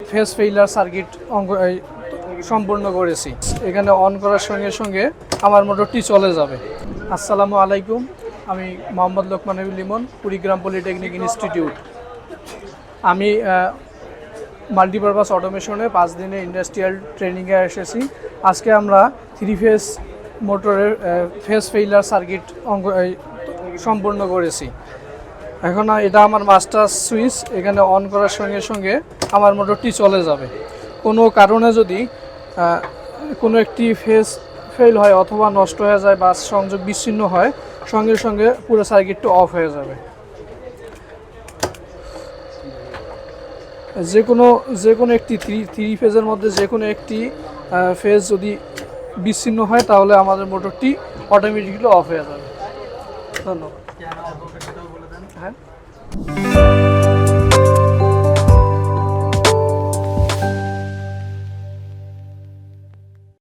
Face failure circuit সম্পূর্ণ করেছি। এখানে অন করার সঙ্গে সঙ্গে আমার মোটরটি চলে যাবে। আসসালামু আলাইকুম, আমি মোহাম্মদ লোকমানুল লিমন, কুড়িগ্রাম পলিটেকনিক ইনস্টিটিউট। আমি মাল্টিপারপাস অটোমেশনে 5 দিনের ইন্ডাস্ট্রিয়াল ট্রেনিংয়ে এসেছি। আজকে আমরা 3 ফেজ মোটরের ফেস ফেইলার সার্কিট সম্পূর্ণ করেছি। এখন এটা আমার মাস্টার সুইচ, এখানে অন করার সঙ্গে সঙ্গে আমার মোটরটি চলে যাবে। কোনো কারণে যদি কোনো একটি ফেজ ফেল হয় অথবা নষ্ট হয়ে যায় বা সংযোগ বিচ্ছিন্ন হয়, সঙ্গে সঙ্গে পুরো সার্কিটটি অফ হয়ে যাবে। যে কোনো একটি থ্রি ফেজের মধ্যে যে কোনো একটি ফেজ যদি বিচ্ছিন্ন হয় তাহলে আমাদের মোটরটি অটোমেটিকলি অফ হয়ে যাবে। ধন্যবাদ। হ্যাঁ।